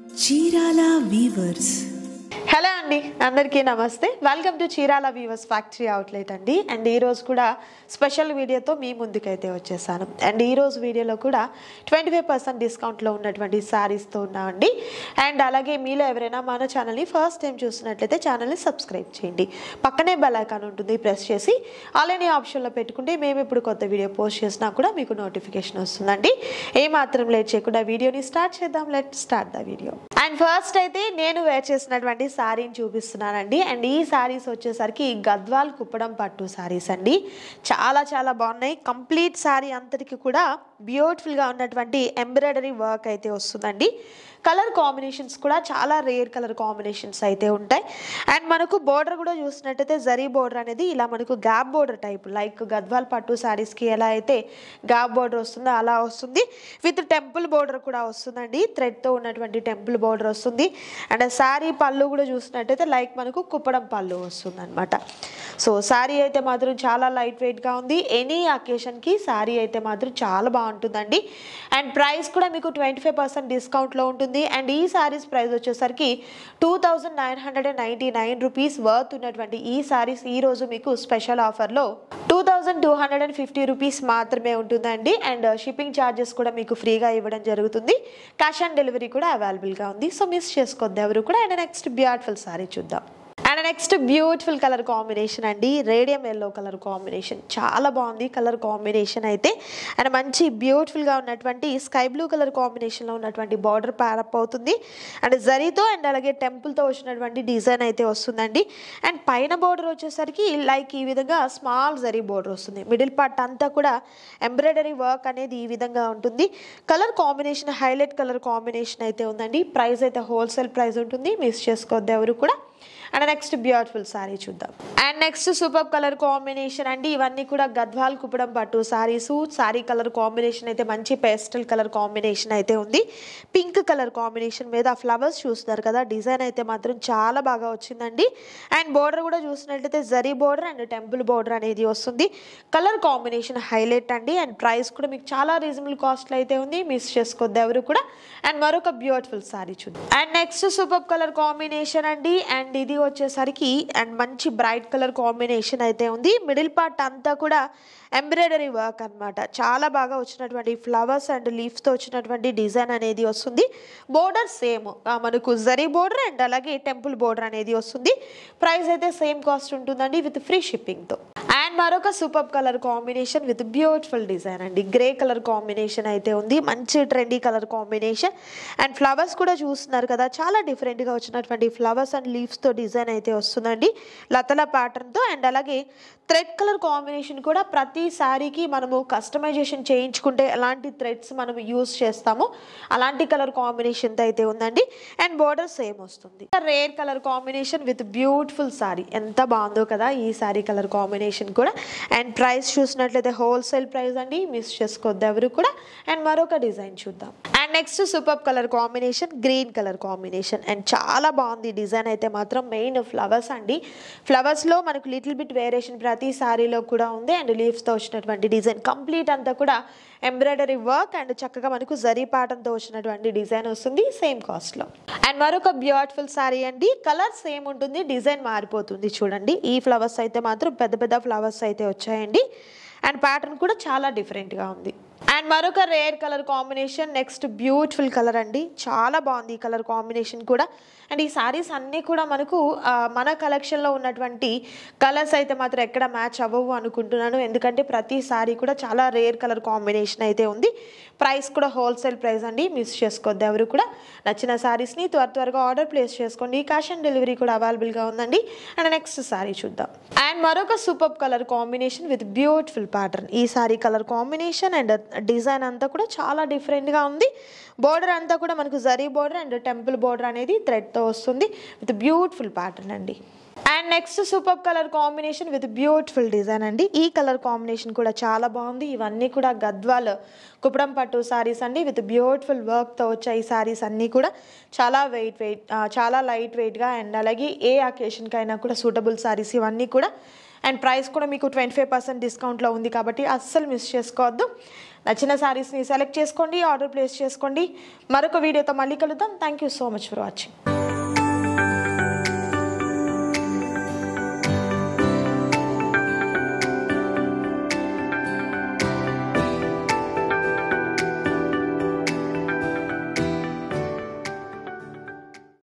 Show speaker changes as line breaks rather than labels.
Chirala weavers.
Hello అండి, అందరికీ నమస్తే. Welcome to Chirala weavers factory outlet అండి. అండ్ ఈరోజు కూడా స్పెషల్ వీడియోతో మీ ముందుకైతే వచ్చేసాను. అండ్ ఈరోజు వీడియోలో కూడా 25% డిస్కౌంట్లో ఉన్నటువంటి శారీస్తో ఉన్నామండి. అండ్ అలాగే మీలో ఎవరైనా మన ఛానల్ని ఫస్ట్ టైం చూసినట్లయితే ఛానల్ని సబ్స్క్రైబ్ చేయండి. పక్కనే బెల్ ఐకాన్ ఉంటుంది, ప్రెస్ చేసి అలానే ఆప్షన్లో పెట్టుకుంటే మేము ఇప్పుడు కొత్త వీడియో పోస్ట్ చేసినా కూడా మీకు నోటిఫికేషన్ వస్తుందండి. ఏమాత్రం లేట్ చేయకుండా వీడియోని స్టార్ట్ చేద్దాం. Let start the video. And first అయితే నేను వేర్ చేసినటువంటి శారీని చూపిస్తున్నానండి. అండ్ ఈ శారీస్ వచ్చేసరికి గద్వాల్ కుప్పడం పట్టు శారీస్ అండి. చాలా చాలా బాగున్నాయి. కంప్లీట్ శారీ అంతటికి కూడా బ్యూటిఫుల్గా ఉన్నటువంటి ఎంబ్రాయిడరీ వర్క్ అయితే వస్తుందండి. కలర్ కాంబినేషన్స్ కూడా చాలా రేర్ కలర్ కాంబినేషన్స్ అయితే ఉంటాయి. అండ్ మనకు బోర్డర్ కూడా చూసినట్టయితే జరీ బోర్డర్ అనేది ఇలా మనకు gap border type, like Gadwal పట్టు శారీస్కి ఎలా అయితే గ్యాప్ బోర్డర్ వస్తుందో అలా వస్తుంది. విత్ టెంపుల్ బోర్డర్ కూడా వస్తుందండి. థ్రెడ్తో ఉన్నటువంటి టెంపుల్ బోర్డర్ వస్తుంది. అండ్ శారీ పళ్ళు కూడా చూసినట్టయితే లైక్ మనకు కుప్పడం పళ్ళు వస్తుంది అనమాట. సో శారీ అయితే మాత్రం చాలా లైట్ వెయిట్గా ఉంది. ఎనీ అకేషన్కి శారీ అయితే మాత్రం చాలా బాగుంటుందండి. అండ్ ప్రైస్ కూడా మీకు 25% డిస్కౌంట్లో ఉంటుంది. అండ్ ఈ శారీస్ ప్రైస్ వచ్చేసరికి 2999 రూపీస్ వర్త్ ఉన్నటువంటి ఈ శారీస్ ఈరోజు మీకు స్పెషల్ ఆఫర్లో 2250 రూపీస్ మాత్రమే ఉంటుందండి. అండ్ షిప్పింగ్ ఛార్జెస్ కూడా మీకు ఫ్రీగా ఇవ్వడం జరుగుతుంది. క్యాష్ ఆన్ డెలివరీ కూడా అవైలబుల్గా ఉంది. సో మిస్ చేసుకోవద్దు ఎవరు కూడా. అండ్ నెక్స్ట్ బ్యూటిఫుల్ శారీ చూద్దాం. And next beautiful colour combination అండి. రేడియం ఎల్లో కలర్ కాంబినేషన్ చాలా బాగుంది కలర్ కాంబినేషన్ అయితే. అండ్ మంచి బ్యూటిఫుల్గా ఉన్నటువంటి స్కై బ్లూ కలర్ కాంబినేషన్లో ఉన్నటువంటి బార్డర్ ప్యారప్ అవుతుంది. అండ్ జరీతో అండ్ అలాగే టెంపుల్తో వచ్చినటువంటి డిజైన్ అయితే వస్తుందండి. అండ్ పైన బార్డర్ వచ్చేసరికి లైక్ ఈ విధంగా స్మాల్ జరీ బార్డర్ వస్తుంది. మిడిల్ పార్ట్ అంతా కూడా ఎంబ్రాయిడరీ వర్క్ అనేది ఈ విధంగా ఉంటుంది. Colour combination highlight colour combination అయితే ఉందండి. ప్రైస్ అయితే హోల్సేల్ ప్రైస్ ఉంటుంది, మిస్ చేసుకోవద్దు ఎవరు కూడా. అండ్ నెక్స్ట్ బ్యూటిఫుల్ శారీ చూద్దాం. And next super colour combination అండి. ఇవన్నీ కూడా గద్వాల్ కుప్పడం పట్టు శారీస్. శారీ కలర్ కాంబినేషన్ అయితే మంచి పేస్టల్ కలర్ కాంబినేషన్ అయితే ఉంది. పింక్ కలర్ కాంబినేషన్ మీద ఫ్లవర్స్ చూస్తున్నారు కదా, డిజైన్ అయితే మాత్రం చాలా బాగా వచ్చిందండి. అండ్ బోర్డర్ కూడా చూసినట్లయితే zari border and temple border అనేది వస్తుంది. కలర్ కాంబినేషన్ హైలైట్ అండి. అండ్ ప్రైస్ కూడా మీకు చాలా రీజనబుల్ కాస్ట్లో అయితే ఉంది, మిస్ చేసుకోవద్దు ఎవరు కూడా. అండ్ మరొక బ్యూటిఫుల్ శారీ చూద్దాం. And next super colour combination అండి. అండ్ ఇది వచ్చేసరికి అండ్ మంచి బ్రైట్ కలర్ కాంబినేషన్ అయితే ఉంది. మిడిల్ పార్ట్ అంతా కూడా ఎంబ్రాయిడరీ వర్క్ అనమాట. చాలా బాగా వచ్చినటువంటి ఫ్లవర్స్ అండ్ లీవ్స్తో వచ్చినటువంటి డిజైన్ అనేది వస్తుంది. బోర్డర్ సేమ్ మనకు జరీ బోర్డర్ అండ్ అలాగే టెంపుల్ బోర్డర్ అనేది వస్తుంది. ప్రైస్ అయితే సేమ్ కాస్ట్ ఉంటుందండి విత్ ఫ్రీ షిప్పింగ్తో. అండ్ మరొక super colour combination with beautiful design అండి. గ్రే కలర్ కాంబినేషన్ అయితే ఉంది. మంచి trendy colour combination. And flowers కూడా చూస్తున్నారు కదా, చాలా డిఫరెంట్గా వచ్చినటువంటి ఫ్లవర్స్ అండ్ లీవ్స్తో డిజైన్ అయితే వస్తుందండి లతల ప్యాటర్న్తో. అండ్ అలాగే థ్రెడ్ కలర్ కాంబినేషన్ కూడా ప్రతి శారీకి మనము కస్టమైజేషన్ చేయించుకుంటే ఎలాంటి థ్రెడ్స్ మనం యూస్ చేస్తామో అలాంటి కలర్ కాంబినేషన్తో అయితే ఉందండి. అండ్ బోర్డర్ సేమ్ వస్తుంది. Rare colour combination with beautiful sari. ఎంత బాగుందో కదా ఈ శారీ కలర్ కాంబినేషన్ కూడా. అండ్ ప్రైస్ చూసినట్లయితే హోల్సేల్ ప్రైస్ అండి, మిస్ చేసుకోవద్దు ఎవరు కూడా. అండ్ మరొక డిజైన్ చూద్దాం. And next super colour combination green colour combination. And చాలా బాగుంది డిజైన్ అయితే మాత్రం. మెయిన్ ఫ్లవర్స్ అండి. ఫ్లవర్స్లో మనకు లిటిల్ బిట్ వేరియేషన్ ప్రతి శారీలో కూడా ఉంది. అండ్ లీవ్స్తో వచ్చినటువంటి డిజైన్ కంప్లీట్ అంతా కూడా ఎంబ్రాయిడరీ వర్క్ అండ్ చక్కగా మనకు జరీ ప్యాటర్న్తో వచ్చినటువంటి డిజైన్ వస్తుంది సేమ్ కాస్ట్లో. అండ్ మరొక బ్యూటిఫుల్ శారీ అండి. కలర్ సేమ్ ఉంటుంది, డిజైన్ మారిపోతుంది చూడండి. ఈ ఫ్లవర్స్ అయితే మాత్రం పెద్ద పెద్ద ఫ్లవర్స్ అయితే వచ్చాయండి. అండ్ ప్యాటర్న్ కూడా చాలా డిఫరెంట్గా ఉంది. అండ్ మరొక rare colour combination. Next beautiful colour అండి. చాలా బాగుంది ఈ కలర్ కాంబినేషన్ కూడా. అండ్ ఈ శారీస్ అన్నీ కూడా మనకు మన కలెక్షన్లో ఉన్నటువంటి కలర్స్ అయితే మాత్రం ఎక్కడ మ్యాచ్ అవ్వవు అనుకుంటున్నాను. ఎందుకంటే ప్రతి శారీ కూడా చాలా రేర్ కలర్ కాంబినేషన్ అయితే ఉంది. ప్రైస్ కూడా హోల్సేల్ ప్రైస్ అండి, మిస్ చేసుకోవద్దు ఎవరు కూడా. నచ్చిన శారీస్ని త్వరగా ఆర్డర్ ప్లేస్ చేసుకోండి. క్యాష్ ఆన్ డెలివరీ కూడా అవైలబుల్గా ఉందండి. అండ్ నెక్స్ట్ శారీ చూద్దాం. అండ్ మరొక super colour combination with beautiful pattern. ఈ sari colour combination and design అంతా కూడా చాలా డిఫరెంట్గా ఉంది. బోర్డర్ అంతా కూడా మనకు zari border and temple border అనేది థ్రెడ్తో వస్తుంది విత్ బ్యూటిఫుల్ ప్యాటర్న్ అండి. And next super colour combination with beautiful design అండి. ఈ కలర్ కాంబినేషన్ కూడా చాలా బాగుంది. ఇవన్నీ కూడా గద్వాల్ కుప్పడం పట్టు శారీస్ అండి విత్ బ్యూటిఫుల్ వర్క్తో వచ్చాయి. ఈ శారీస్ అన్నీ కూడా చాలా చాలా లైట్ వెయిట్గా అండ్ అలాగే ఏ అకేషన్కైనా కూడా సూటబుల్ శారీస్ ఇవన్నీ కూడా. అండ్ ప్రైస్ కూడా మీకు 25% డిస్కౌంట్లో ఉంది కాబట్టి అస్సలు మిస్ చేసుకోవద్దు. నచ్చిన శారీస్ని సెలెక్ట్ చేసుకోండి, ఆర్డర్ ప్లేస్ చేసుకోండి. మరొక వీడియోతో మళ్ళీ కలుద్దాం. Thank you so much for watching.